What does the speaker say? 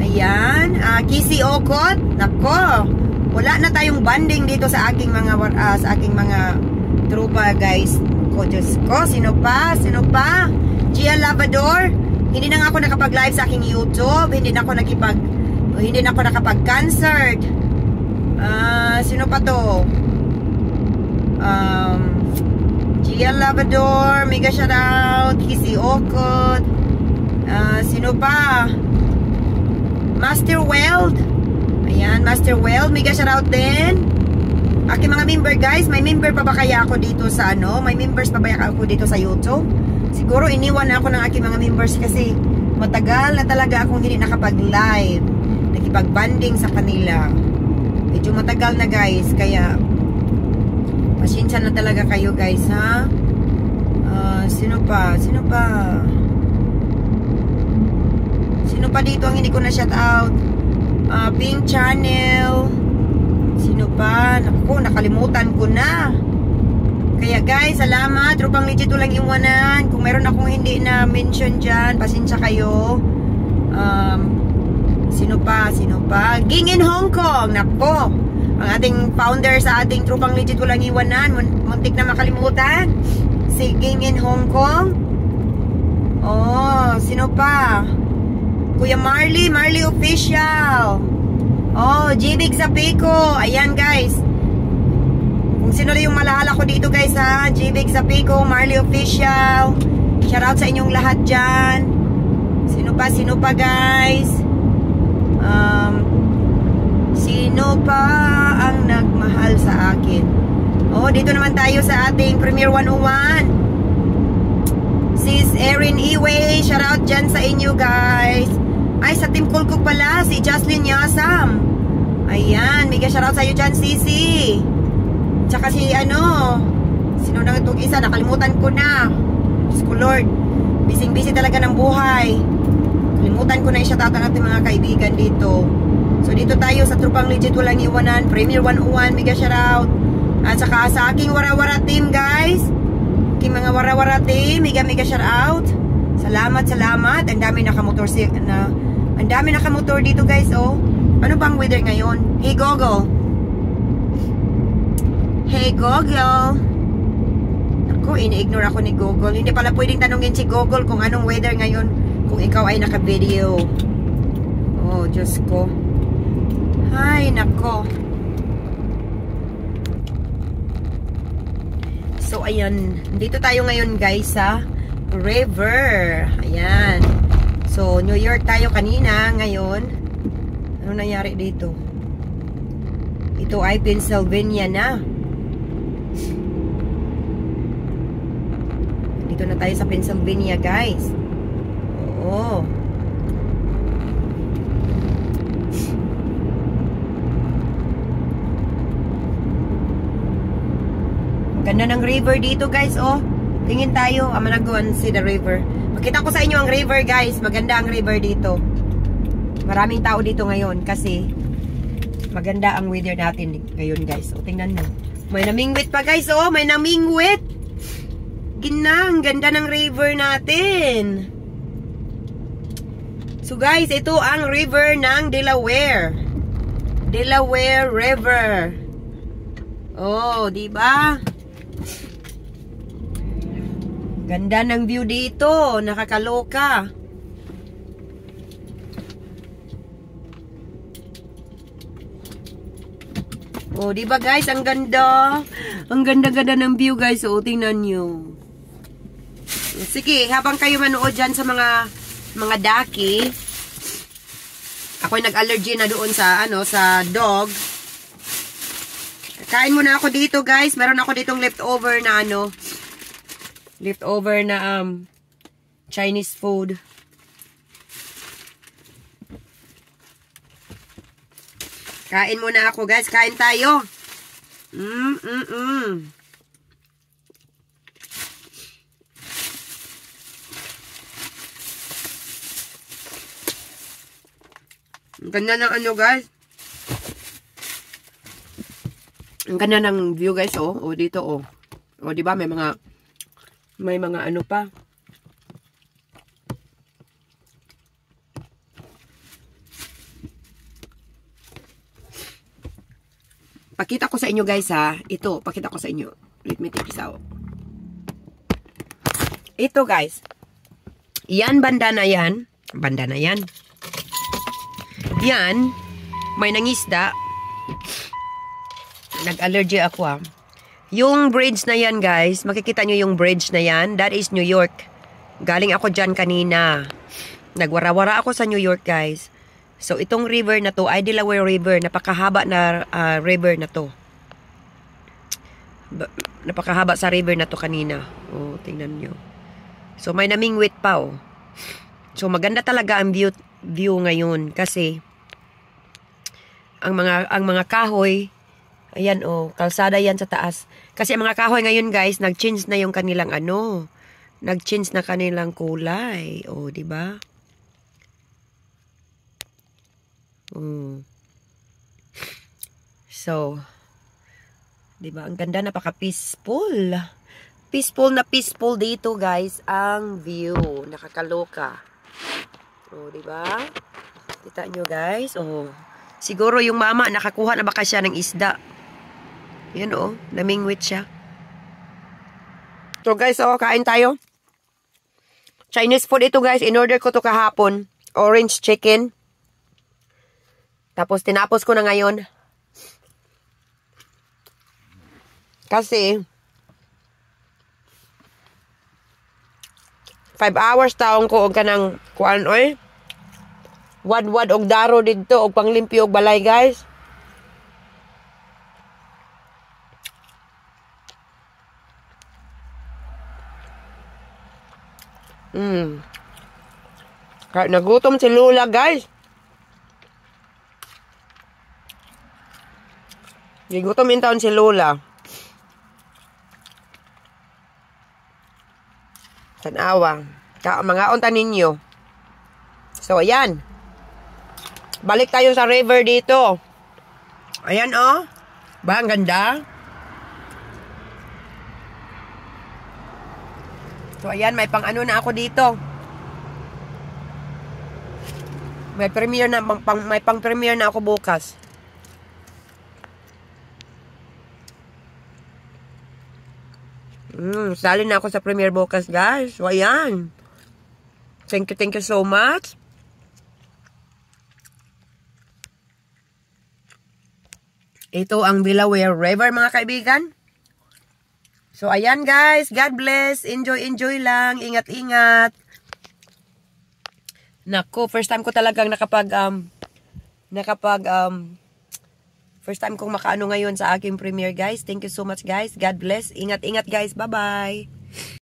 Ayan. Kisi Okot. Nako. Wala na tayong banding dito sa aking mga tropa, guys. Ko, Diyos ko. Sino pa? Sino pa? Gia Lavador. Hindi na nga ako nakapag-live sa aking YouTube. Hindi na ako nakapag-concert. Sino pa to? Gia Lavador, mega shoutout. Kisi Okot. Sino pa? Master Weld. Ayan, Master Weld, mega shoutout din. Aking mga member, guys. May member pa ba kaya ako dito sa may members pa ba ako dito sa YouTube? Siguro iniwan na ako ng aking mga members kasi matagal na talaga akong hindi nakapag-live, nakipag-banding sa kanila. Medyo matagal na, guys, kaya pasensya na talaga kayo, guys, ha? Sino pa? Sino pa? Sino pa dito ang hindi ko na shout out? Pink Channel. Sino pa? Naku, nakalimutan ko na. Kaya, guys, salamat. Tropang legit walang iwanan. Kung meron akong hindi na mention dyan, pasensya kayo. Sino pa? Sino pa? Ging in Hong Kong. Nako, ang ating founder sa ating Tropang legit walang iwanan. Muntik na makalimutan. Si Ging in Hong Kong. Oh, sino pa? Kuya Marley Official. Oh, Jibig Zapico. Ayan, guys. Kung sino lang yung malala ko dito, guys, ha? Jibig Zapico, Marley Official. Shoutout sa inyong lahat dyan. Sino pa? Sino pa, guys? Sino pa ang nagmahal sa akin? Oh, dito naman tayo sa ating Premier 101. Sis Erin Iway, shoutout dyan sa inyo, guys. Ay, sa Team Kulkuk pala, si Jocelyn Yasam. Ayan, mega shoutout sa iyo dyan, Sisi. Tsaka si sino na itong isa, nakalimutan ko na. Diyos ko, Lord, busy talaga ng buhay. Kalimutan ko na i-shoutout ang ating mga kaibigan dito. So, dito tayo sa Tropang legit walang iwanan, Premier 101, mega shoutout. At saka sa aking Warawara team, guys. Aking mga Warawara team, mega shoutout. Salamat. Ang dami nakamotor dito, guys, oh. Ano bang weather ngayon? Hey Google. Ako, ini-ignore ako ni Google. Hindi pala pwedeng tanungin si Google kung anong weather ngayon kung ikaw ay naka-video. Oh, Diyos ko. Ay, nako. So, ayan. Dito tayo ngayon, guys, sa river. Ayan. So, New York tayo kanina. Ngayon, ano nangyari dito? Ito ay Pennsylvania na. Dito na tayo sa Pennsylvania, guys. Oo. Ganda ng river dito, guys, oh. Tingin tayo. I'm gonna go and see the river. Makita ko sa inyo ang river, guys. Maganda ang river dito. Maraming tao dito ngayon kasi maganda ang weather natin ngayon, guys. O, tingnan mo. May namingwit pa, guys. Oh, may namingwit. Ginang, ganda ng river natin. So, guys, ito ang river ng Delaware. Delaware River. Oh, diba? Ganda ng view dito. Nakakaloka. Oh, di ba, guys? Ang ganda. Ang ganda-ganda ng view, guys. Oh, tingnan nyo. Sige, habang kayo manood dyan sa mga daki, ako'y nag-allergy na doon sa, sa dog. Kain muna ako dito, guys. Meron ako ditong leftover na, leftover na, Chinese food. Kain muna ako, guys. Kain tayo. Ang ganda ng guys. Ang ganda ng view, guys, oh. Oh, dito, oh. Oh, di ba may mga ano pa. pakita ko sa inyo guys ha. Ito, pakita ko sa inyo. Let me take this out. Ito guys. Yan, banda na yan. Banda na yan. Yan. May nangisda. Nag-allergy ako ha. Yung bridge na yan guys. Makikita nyo yung bridge na yan. That is New York. Galing ako dyan kanina. Nagwara-wara ako sa New York guys. So, itong river na to ay Delaware River. Napakahaba na river na to. Napakahaba sa river na to kanina. Oh, tingnan nyo. So, may namingwit pa, oh. So, maganda talaga ang view ngayon. Kasi, ang mga kahoy, ayan, oh, kalsada yan sa taas. Kasi ang mga kahoy ngayon, guys, nag-change na yung kanilang nag-change na kanilang kulay. Oh, di ba? So, di ba? Ang ganda, napaka-peaceful. Peaceful dito, guys, ang view. Nakakaloka. Oh, di ba? Kita nyo, guys. Oh. Siguro yung mama nakakuha na baka siya ng isda. Yan, oh, namingwit siya. So, guys, oh, kain tayo. Chinese food ito, guys. In order ko to kahapon. Orange chicken. Tapos, tinapos ko na ngayon. Kasi, 5 hours taong ko og kanang kuan oy. Wad-wad og daro didto og panglimpyo og balay, guys. Kahit nagutom si Lola, guys. Gigutom in taon si Lola. Tanawa. Mga unta ninyo. So, ayan. Balik tayo sa river dito. Ayan, oh. Ba, ang ganda. So, ayan. May pang ano na ako dito. May premiere na, may pang premiere na ako bukas. Sali na ako sa premiere bukas, guys. So, ayan. Thank you so much. Ito ang Delaware River, mga kaibigan. So, ayan, guys. God bless. Enjoy lang. Ingat-ingat. Naku, first time ko talagang first time kong makaano ngayon sa aking premiere, guys. Thank you so much, guys. God bless. Ingat-ingat, guys. Bye-bye.